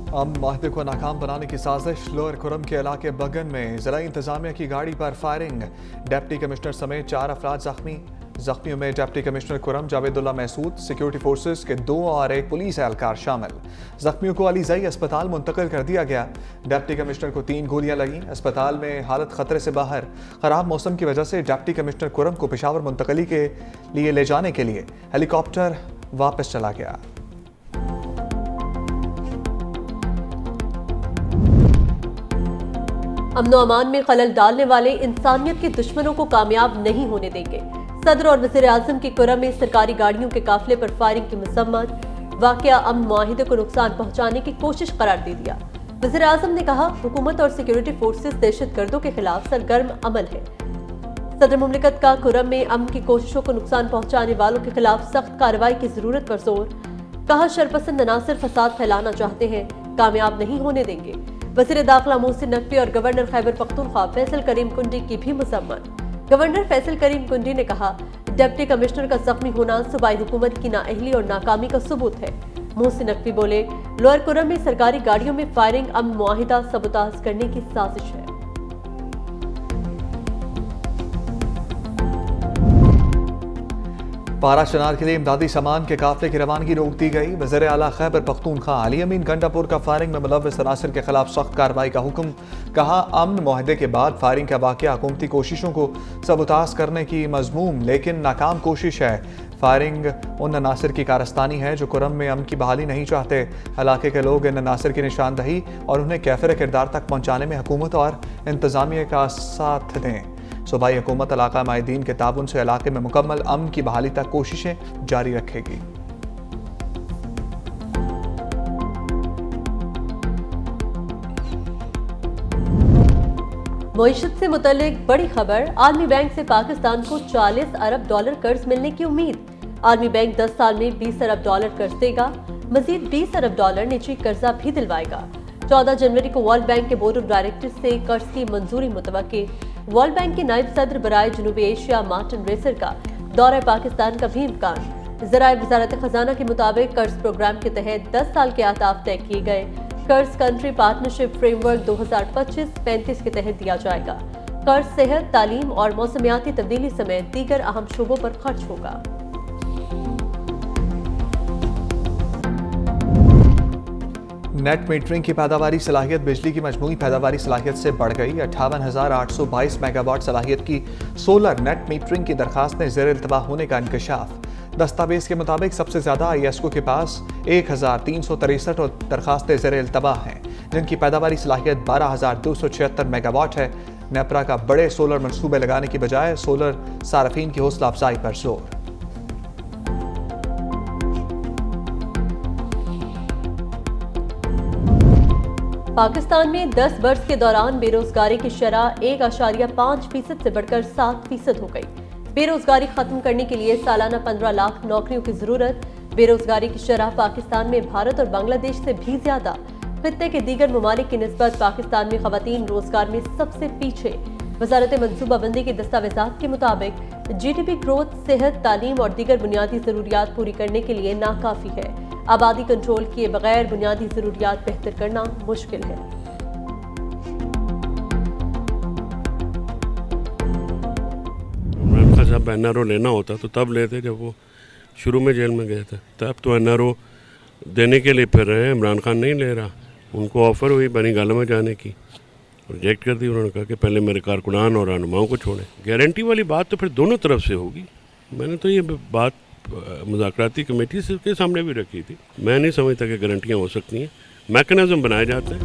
माहिदे को नाकाम बनाने की साजिश। लोअर कुरम के इलाके बगन में जिला इंतजामिया की गाड़ी पर फायरिंग। डिप्टी कमिश्नर समेत 4 अफराद जख्मी। जख्मियों में deputy commissioner Kurram Javedullah Mehsud, security forces के 2 और 1 पुलिस एहलकार शामिल। जख्मियों को अलीजई अस्पताल मुंतकिल कर दिया गया। डिप्टी कमिश्नर को 3 गोलियां लगी। अस्पताल में हालत खतरे से बाहर। खराब मौसम की वजह से डिप्टी कमिश्नर कुरम को पेशावर मुंतकली के लिए ले जाने के लिए हेलीकॉप्टर वापस चला गया। अमनो अमान में खलल डालने वाले इंसानियत के दुश्मनों को कामयाब नहीं होने देंगे। सदर और वज़ीर आज़म की कुरम में सरकारी गाड़ियों के काफिले पर फायरिंग की मसम्मत। वाकया अमन मुआहिदे को नुकसान पहुंचाने की कोशिश करार दे दिया। वज़ीर आज़म ने कहा, हुकूमत और सिक्योरिटी फोर्सेस दहशतगर्दों के खिलाफ सरगर्म अमल है। सदर मुमलिकत का कुरम में अमन की कोशिशों को नुकसान पहुंचाने वालों के खिलाफ सख्त कार्रवाई की जरूरत पर जोर। कहा, शरपसंद अनासिर फसाद फैलाना चाहते हैं, कामयाब नहीं होने देंगे। वज़ीर दाखिला मोहसिन नकवी और गवर्नर खैबर पख्तूनख्वा फैसल करीम कुंडी की भी मसम्मत। गवर्नर फैसल करीम कुंडी ने कहा, डिप्टी कमिश्नर का जख्मी होना सूबाई हुकूमत की नाअहली और नाकामी का सबूत है। मोहसिन नकवी बोले, लोअर कुरम में सरकारी गाड़ियों में फायरिंग अमन मुआहिदा सबूताज करने की साजिश है। पारा चनार के लिए इमदादी सामान के काफिले की रवानगी रोक दी गई। वज़ीर आला खैबर पख्तूनख्वा अली अमीन गंडापुर का फायरिंग में मुलव्वस अनासिर के खिलाफ सख्त कार्रवाई का हुक्म। कहा, अमन मुआहदे के बाद फायरिंग का वाक़या हुकूमती कोशिशों को सबूताज करने की मजमूम लेकिन नाकाम कोशिश है। फायरिंग उन अनासिर की कारस्तानी है जो कुरम में अमन की बहाली नहीं चाहते। इलाके के लोग इन अनासिर की निशानदही और उन्हें कैफिर किरदार तक पहुँचाने में हुकूमत और इंतजामिया का साथ दें। सूबाई हुकूमत इलाका माहिदीन के ताबुन से इलाके में मुकम्मल अमन की बहाली तक कोशिशें जारी रखेगी। मईशत से मुतल्लिक बड़ी खबर। आलमी बैंक से पाकिस्तान को $40 अरब कर्ज मिलने की उम्मीद। आलमी बैंक 10 साल में $20 अरब कर्ज देगा। मजीद $20 अरब निजी कर्जा भी दिलवाएगा। 14 जनवरी को वर्ल्ड बैंक के बोर्ड ऑफ डायरेक्टर्स से कर्ज की मंजूरी मुतवक्के। वर्ल्ड बैंक के नायब सदर बराए जनूबी एशिया मार्टिन रेसर का दौरा पाकिस्तान का भी इम्कान। ज़राए वज़ारत खजाना के मुताबिक कर्ज प्रोग्राम के तहत 10 साल के अहदाफ तय किए गए। कर्ज कंट्री पार्टनरशिप फ्रेमवर्क 2025-35 के तहत दिया जाएगा। कर्ज सेहत, तालीम और मौसमियाती तब्दीली समेत दीगर अहम शोबों पर खर्च होगा। नेट मीटरिंग की पैदावारी सलाहियत बिजली की मजमूई पैदावारी सलाहियत से बढ़ गई। 58,822 मेगावाट सलाहियत की सोलर नेट मीटरिंग की दरखास्तें ज़ेर इल्तवा होने का इंकशाफ। दस्तावेज के मुताबिक सबसे ज्यादा IESCO के पास 1,363 दरखास्तें ज़ेर इल्तवा हैं, जिनकी पैदावारी सलाहियत 12,276 मेगावाट है। नेपरा का बड़े सोलर मनसूबे लगाने की बजाय सोलर सार्फिन की हौसला अफजाई पर जोर। पाकिस्तान में 10 बरस के दौरान बेरोजगारी की शरह 1.5% से बढ़कर 7% हो गई। बेरोजगारी खत्म करने के लिए सालाना 15 लाख नौकरियों की जरूरत। बेरोजगारी की शरह पाकिस्तान में भारत और बांग्लादेश से भी ज्यादा। खित्ते के दीगर ममालिक की निस्बत पाकिस्तान में खवातीन रोजगार में सबसे पीछे। वजारत मनसूबाबंदी के दस्तावेजात के मुताबिक GDP ग्रोथ सेहत, तालीम और दीगर बुनियादी जरूरियात पूरी करने के लिए नाकाफी है। आबादी कंट्रोल किए बगैर बुनियादी जरूरियात बेहतर करना मुश्किल है। इमरान खान साहब NRO लेना होता तो तब लेते जब वो शुरू में जेल में गए थे। तब तो NRO देने के लिए फिर रहे हैं। इमरान खान नहीं ले रहा। उनको ऑफर हुई बनी गाला में जाने की, रिजेक्ट कर दी। उन्होंने कहा कि पहले मेरे कारकुनान और रहनुमाओं को छोड़ें। गारंटी वाली बात तो फिर दोनों तरफ से होगी। मैंने तो ये बात मुज़ाकराती कमेटी के सामने भी रखी थी। मैं नहीं समझता कि गारंटियाँ हो सकती हैं। मैकेनिज्म बनाए जाते हैं।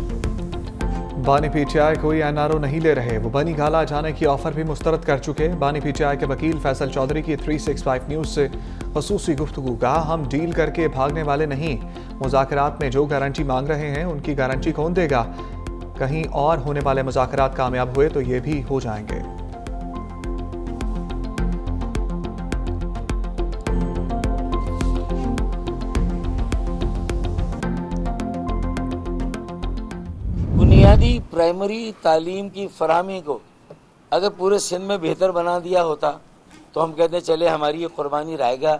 बानी PTI कोई NRO नहीं ले रहे। वो बनी गाला जाने की ऑफर भी मुस्तरद कर चुके। बानी PTI के वकील फैसल चौधरी की 365 न्यूज़ से खसूसी गुफ्तगू। कहा, हम डील करके भागने वाले नहीं। मुज़ाकरात में जो गारंटी मांग रहे हैं उनकी गारंटी कौन देगा? कहीं और होने वाले मुज़ाकरात कामयाब हुए तो ये भी हो जाएंगे। बुनियादी प्राइमरी तालीम की फराहमी को अगर पूरे सिंध में बेहतर बना दिया होता तो हम कहते चले हमारी ये कुर्बानी रहेगा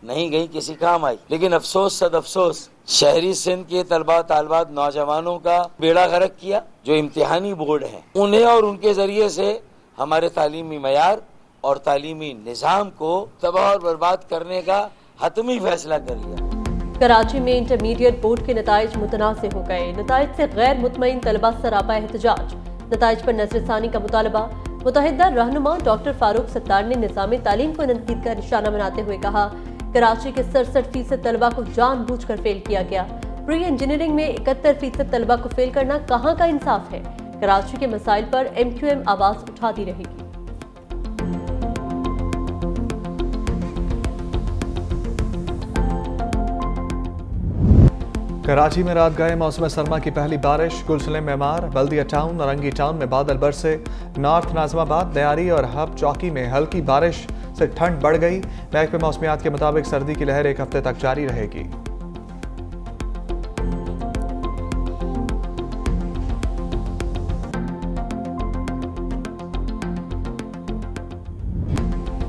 नहीं गई किसी काम आई। लेकिन अफसोस सद अफसोस शहरी सिंध के तलबा तालबात नौजवानों का बेड़ा गर्क किया। जो इम्तिहानी बोर्ड हैं उन्हें और उनके जरिए से हमारे तालीमी मयार और तालीमी निज़ाम को तबाह और बर्बाद करने का हतमी फैसला कर लिया। कराची में इंटरमीडिएट बोर्ड के नताइज मुतनाज़ हो गए। नताइज से गैर मुतमईन तलबा सरापा एहतजाज। नताइज पर नजरसानी का मुतालबा। मुतहिदा रहनुमा डॉक्टर फारूक सत्तार ने निज़ाम तालीम को तनकीद का निशाना बनाते हुए कहा, कराची के 67% तलबा को जानबूझकर फेल किया गया। प्री इंजीनियरिंग में 71% तलबा को फेल करना कहाँ का इंसाफ है। कराची के मसाइल पर MQM आवाज उठाती रहेगी। कराची में रात गए मौसम सरमा की पहली बारिश। गुलशले मेमार, बल्दिया टाउन, नारंगी टाउन में बादल बरसे। नॉर्थ नाजमाबाद, दयारी और हब चौकी में हल्की बारिश से ठंड बढ़ गई। महकमे मौसमियात के मुताबिक सर्दी की लहर एक हफ्ते तक जारी रहेगी।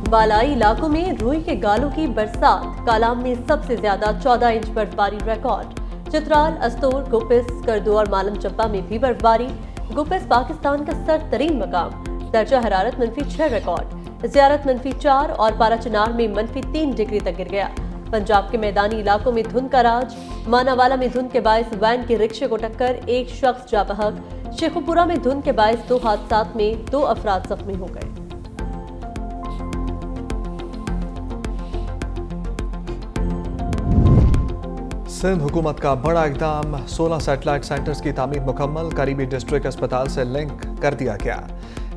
बालाई इलाकों में रूई के गालों की बरसात। कालाम में सबसे ज्यादा 14 इंच बर्फबारी रिकॉर्ड। चित्राल, अस्तूर, गुपिस, करदू और मालम चंपा में भी बर्फबारी। गुपिस पाकिस्तान का सरतरीन मकाम। दर्जा हरारत -6 रिकॉर्ड। ज़ियारत -4 और पारा चिनार में -3 डिग्री तक गिर गया। पंजाब के मैदानी इलाकों में धुंध का राज। मानावाला में धुंध के बायस वैन के रिक्शे को टक्कर, एक शख्स जा बहक। शेखुपुरा में धुंध के बायस 2 हादसात में 2 अफराद जख्मी हो गए। सिंध हुकूमत का बड़ा इकदाम। 16 सैटेलाइट सेंटर्स की तामीर मुकम्मल। करीबी डिस्ट्रिक्ट अस्पताल से लिंक कर दिया गया।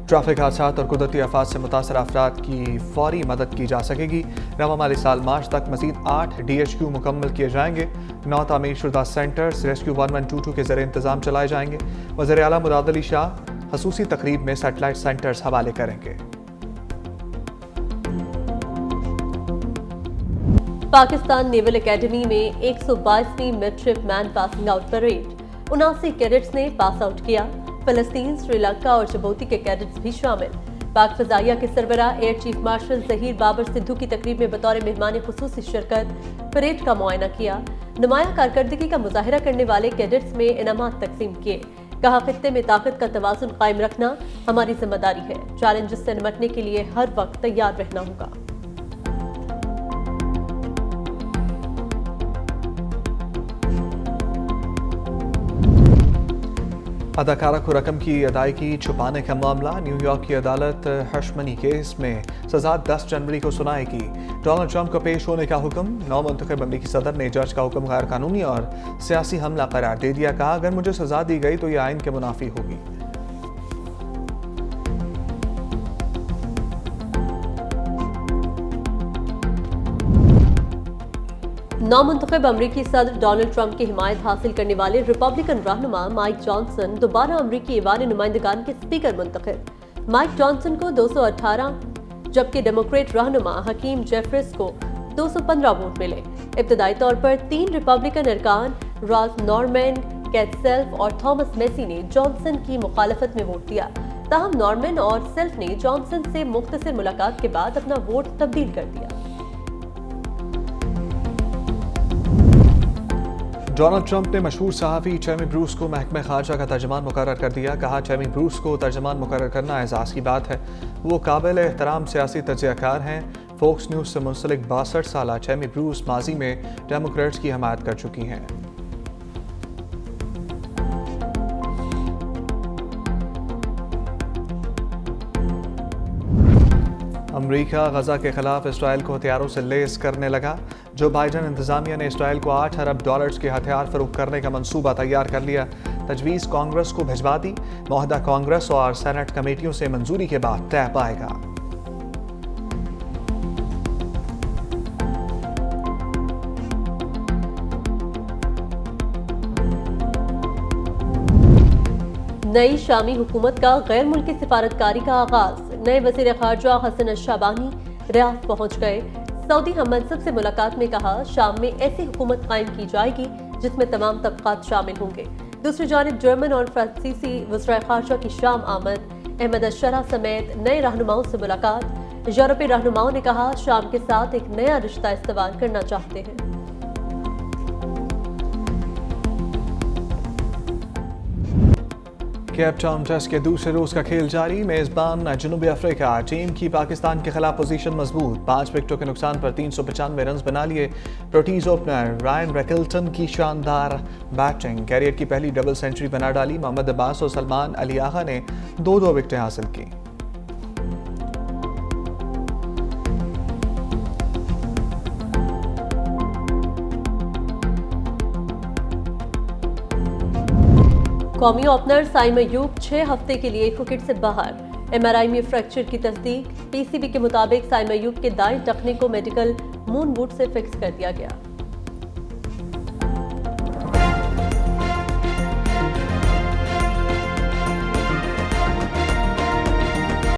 ट्रैफिक हादसा और कुदरती आफात से मुतासर अफराद की फौरी मदद की जा सकेगी। रवा माली साल मार्च तक मजीद 8 DHQ मुकम्मल किए जाएंगे। 9 तामीर शुदा सेंटर्स रेस्क्यू 1122 के जरिए इंतजाम चलाए जाएंगे। वज़ीर आला मुराद अली शाह खसूसी तकरीब में सैटेलाइट सेंटर्स हवाले करेंगे। पाकिस्तान नेवल एकेडमी में 122वीं midshipman passing out parade. 79 cadets ने पास आउट किया। फलस्तीन, श्रीलंका और जिबूती के कैडेट्स भी शामिल। पाक फजाइया के सरबराह air chief marshal Zaheer Babar Sidhu की तकरीब में बतौर मेहमान खुसूसी शिरकत। परेड का मुआयना किया। नुमाया कारकर्दगी का मुजाहिरा करने वाले कैडेट्स में इनामात तकसीम किए। कहा, खित्ते में ताकत का तवाज़ुन कायम रखना हमारी जिम्मेदारी है। चैलेंजेस से निपटने के लिए हर वक्त तैयार रहना होगा। अदाकारा को रकम की अदायगी छुपाने का मामला। न्यूयॉर्क की अदालत हशमनी केस में सजा 10 जनवरी को सुनाएगी। डोनाल्ड ट्रंप को पेश होने का हुक्म। नौमुंतखब अमरीकी सदर ने जज का हुक्म गैर कानूनी और सियासी हमला करार दे दिया। कहा, अगर मुझे सजा दी गई तो यह आइन के मुनाफी होगी। नौमुंतखब अमरीकी सदर डोनाल्ड ट्रंप की हिमायत हासिल करने वाले रिपब्लिकन रहनुमा माइक जॉनसन दोबारा अमरीकी ऐवान नुमाइंदगान के स्पीकर मुंतखब। माइक जॉनसन को 218 जबकि डेमोक्रेट रहनुमा हकीम जेफरिस को 215 वोट मिले। इब्तदाई तौर पर 3 रिपब्लिकन अरकान रॉस नॉर्मैन, कैट सेल्फ और थॉमस मेसी ने जॉनसन की मुखालफत में वोट दिया। ताहम नॉर्मैन और सेल्फ ने जॉनसन से मुख्तसर मुलाकात के बाद अपना वोट तब्दील कर दिया। डोनाल्ड ट्रंप ने मशहूर सहाफ़ी चैमी ब्रूस को महकमे खारजा का तर्जमान मुकर्रर कर दिया। कहा, चैमी ब्रूस को तर्जमान मुकर्रर करना एजाज़ की बात है। वो काबिल एहतराम सियासी तजज़ियाकार हैं। फोक्स न्यूज़ से मुंसलिक 62 साला चैमी ब्रूस माजी में डेमोक्रेट्स की हमायत कर चुकी हैं। अमरीका गजा के खिलाफ इसराइल को हथियारों से लेस करने लगा। जो बाइडन इंतजामिया ने इसराइल को $8 अरब के हथियार फरोख्त करने का मंसूबा तैयार कर लिया। तजवीज़ कांग्रेस को भिजवा दी। मुअहदा कांग्रेस और सेनेट कमेटियों से मंजूरी के बाद तय पाएगा। नई शामी हुकूमत का गैर मुल्की सिफारतकारी का आगाज। नए वज़ीर खारजा हसन अश-शाबानी रियाद पहुंच गए। सऊदी हममंसब से मुलाकात में कहा, शाम में ऐसी हुकूमत कायम की जाएगी जिसमें तमाम तबकात शामिल होंगे। दूसरी जानिब जर्मन और फ्रांसीसी वज़ीर खारजा की शाम आमद। अहमद अश-शरा समेत नए रहनुमाओं से मुलाकात। यूरोपीय रहनुमाओं ने कहा शाम के साथ एक नया रिश्ता इस्तेमाल करना चाहते हैं। केप टाउन टेस्ट के दूसरे रोज का खेल जारी। मेजबान जनूबी अफ्रीका टीम की पाकिस्तान के खिलाफ पोजीशन मजबूत। 5 विकेटों के नुकसान पर 395 रन बना लिए। प्रोटीज ओपनर रायन रेकल्टन की शानदार बैटिंग, कैरियर की पहली डबल सेंचुरी बना डाली। मोहम्मद अब्बास और सलमान अली आगा ने 2-2 विकेटें हासिल की। कौमी ओपनर साइम अयूब 6 हफ्ते के लिए क्रिकेट से बाहर। एमआरआई में फ्रैक्चर की तस्दीक। पीसीबी के मुताबिक साइम अयूब के दाएं टखने को मेडिकल मून बूट से फिक्स कर दिया गया।